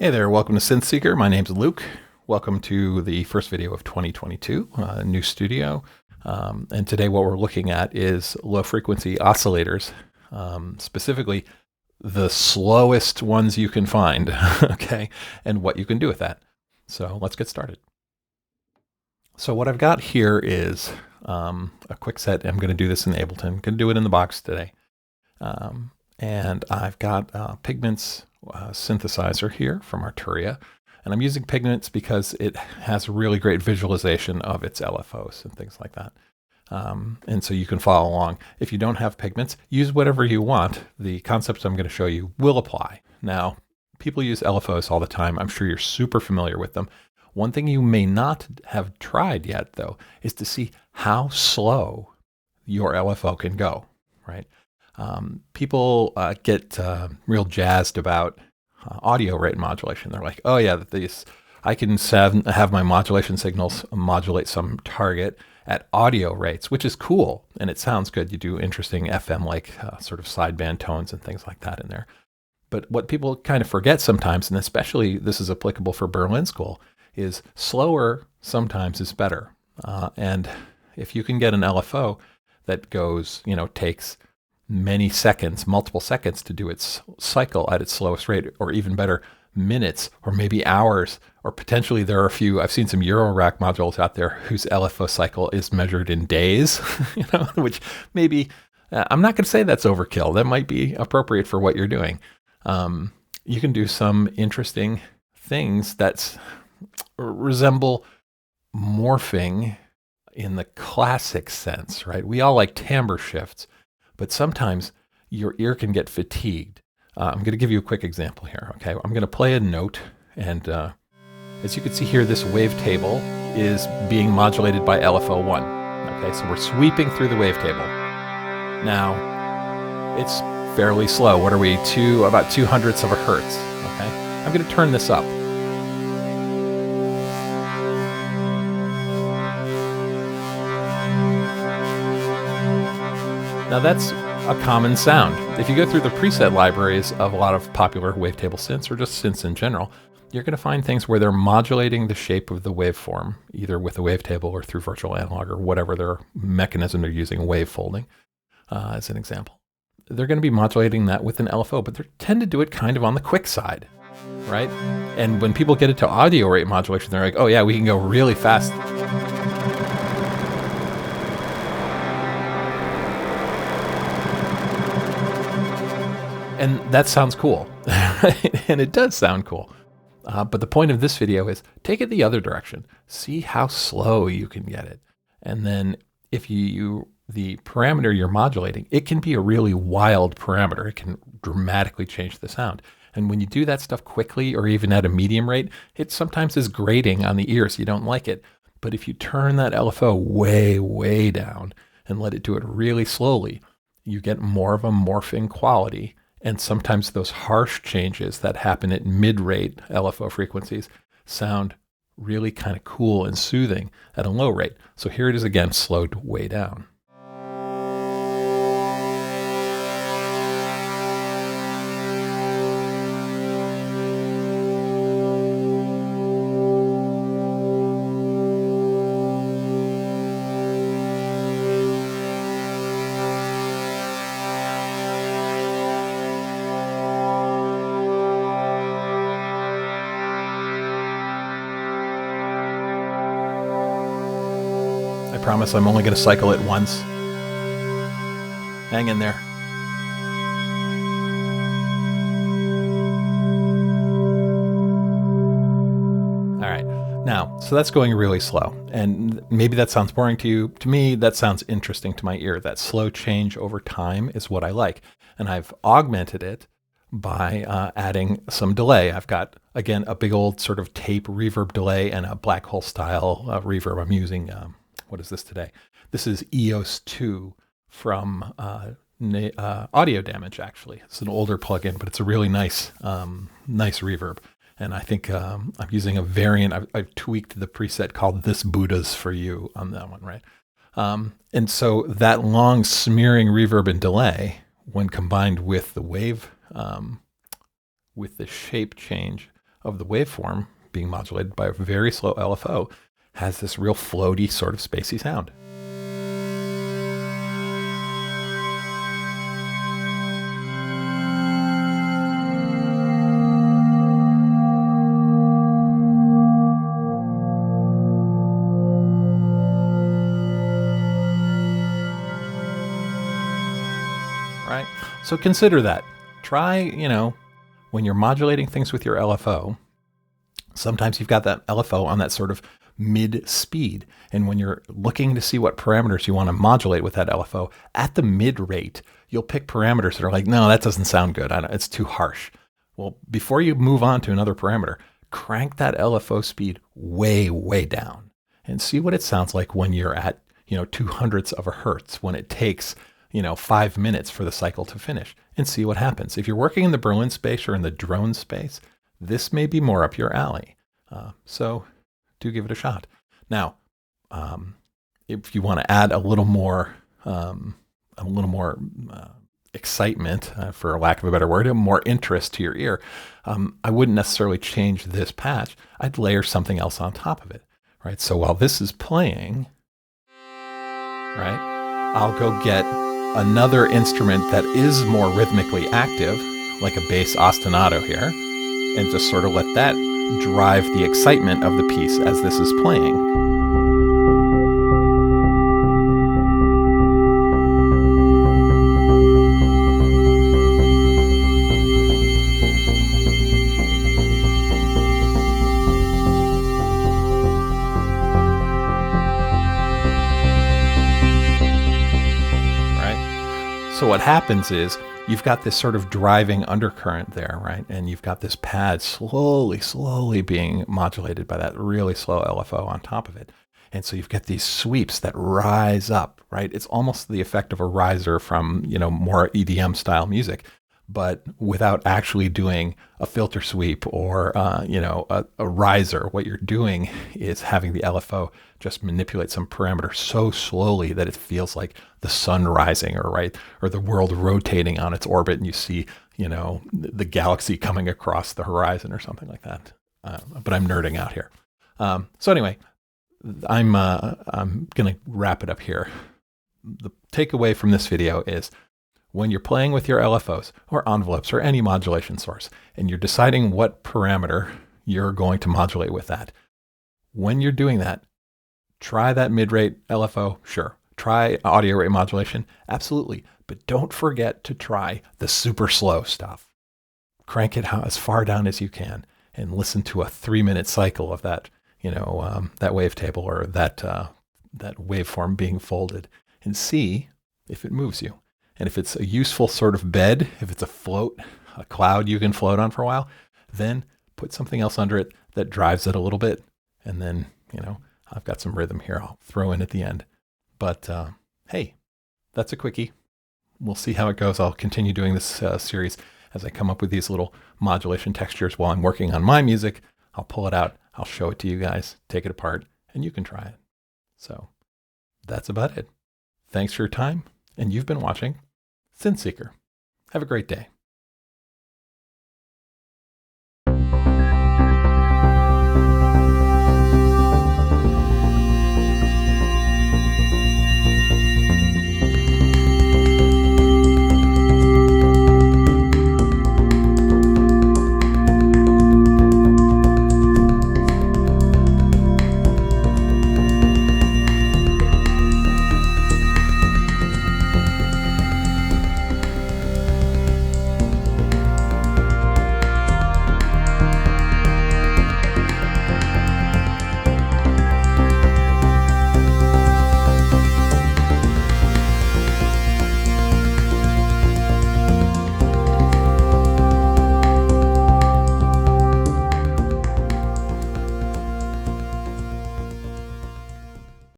Hey there, welcome to Synth Seeker. My name's Luke. Welcome to the first video of 2022, new studio. And today what we're looking at is low frequency oscillators, specifically the slowest ones you can find, okay, and what you can do with that. So let's get started. So what I've got here is a quick set. I'm going to do this in Ableton. I'm going to do it in the box today. And I've got Pigments synthesizer here from Arturia. And I'm using Pigments because it has really great visualization of its LFOs and things like that. And so you can follow along. If you don't have Pigments, use whatever you want. The concepts I'm going to show you will apply. Now, people use LFOs all the time. I'm sure you're super familiar with them. One thing you may not have tried yet, though, is to see how slow your LFO can go, right? People get real jazzed about audio rate modulation. They're like, oh yeah, I can have my modulation signals modulate some target at audio rates, which is cool, and it sounds good. You do interesting FM-like sort of sideband tones and things like that in there. But what people kind of forget sometimes, and especially this is applicable for Berlin School, is slower sometimes is better. And if you can get an LFO that goes, takes many seconds, multiple seconds to do its cycle at its slowest rate, or even better, minutes or maybe hours, or potentially there are a few, I've seen some Eurorack modules out there whose LFO cycle is measured in days, which maybe, I'm not going to say that's overkill. That might be appropriate for what you're doing. You can do some interesting things that resemble morphing in the classic sense, right? We all like timbre shifts, but sometimes your ear can get fatigued. I'm going to give you a quick example here, okay? I'm going to play a note, and as you can see here, this wavetable is being modulated by LFO1. Okay, so we're sweeping through the wavetable. Now, it's fairly slow. What are we, about 2/100ths of a hertz, okay? I'm going to turn this up. Now that's a common sound. If you go through the preset libraries of a lot of popular wavetable synths, or just synths in general, you're going to find things where they're modulating the shape of the waveform, either with a wavetable or through virtual analog or whatever their mechanism they're using, wave folding, as an example. They're going to be modulating that with an LFO, but they tend to do it kind of on the quick side, right? And when people get into audio rate modulation, they're like, oh yeah, we can go really fast. And that sounds cool, and it does sound cool. But the point of this video is take it the other direction. See how slow you can get it. And then if the parameter you're modulating, it can be a really wild parameter. It can dramatically change the sound. And when you do that stuff quickly or even at a medium rate, it sometimes is grating on the ear, so you don't like it. But if you turn that LFO way, way down and let it do it really slowly, you get more of a morphing quality. And sometimes those harsh changes that happen at mid-rate LFO frequencies sound really kind of cool and soothing at a low rate. So here it is again, slowed way down. I promise I'm only going to cycle it once. Hang in there. All right. Now, so that's going really slow. And maybe that sounds boring to you. To me, that sounds interesting to my ear. That slow change over time is what I like. And I've augmented it by adding some delay. I've got, again, a big old sort of tape reverb delay and a black hole style reverb. I'm using... what is this today? This is EOS 2 from Audio Damage, actually. It's an older plugin, but it's a really nice reverb. And I think I'm using a variant. I've tweaked the preset called This Buddha's For You on that one, right? And so that long smearing reverb and delay, when combined with the wave, with the shape change of the waveform being modulated by a very slow LFO has this real floaty sort of spacey sound. Right? So consider that. Try, when you're modulating things with your LFO, sometimes you've got that LFO on that sort of mid speed. And when you're looking to see what parameters you want to modulate with that LFO at the mid rate, you'll pick parameters that are like, no, that doesn't sound good. It's too harsh. Well, before you move on to another parameter, crank that LFO speed way, way down and see what it sounds like when you're at, 200ths of a hertz, when it takes 5 minutes for the cycle to finish, and see what happens. If you're working in the Berlin space or in the drone space, this may be more up your alley. So do give it a shot. Now, if you want to add a little more excitement, for lack of a better word, more interest to your ear, I wouldn't necessarily change this patch. I'd layer something else on top of it, right? So while this is playing, right, I'll go get another instrument that is more rhythmically active, like a bass ostinato here, and just sort of let that drive the excitement of the piece as this is playing. So what happens is you've got this sort of driving undercurrent there, right? And you've got this pad slowly being modulated by that really slow LFO on top of it. And so you've got these sweeps that rise up, right? It's almost the effect of a riser from, more EDM style music, but without actually doing a filter sweep or, a riser. What you're doing is having the LFO just manipulate some parameter so slowly that it feels like the sun rising, or the world rotating on its orbit, and you see, the galaxy coming across the horizon or something like that. But I'm nerding out here. So anyway, I'm going to wrap it up here. The takeaway from this video is, when you're playing with your LFOs or envelopes or any modulation source, and you're deciding what parameter you're going to modulate with that, when you're doing that, try that mid-rate LFO, sure. Try audio rate modulation, absolutely. But don't forget to try the super slow stuff. Crank it as far down as you can and listen to a 3-minute cycle of that, that wavetable or that waveform being folded, and see if it moves you. And if it's a useful sort of bed, if it's a cloud you can float on for a while, then put something else under it that drives it a little bit. And then, I've got some rhythm here I'll throw in at the end. But hey, that's a quickie. We'll see how it goes. I'll continue doing this series as I come up with these little modulation textures while I'm working on my music. I'll pull it out. I'll show it to you guys, take it apart, and you can try it. So that's about it. Thanks for your time. And you've been watching Synth Seeker. Have a great day.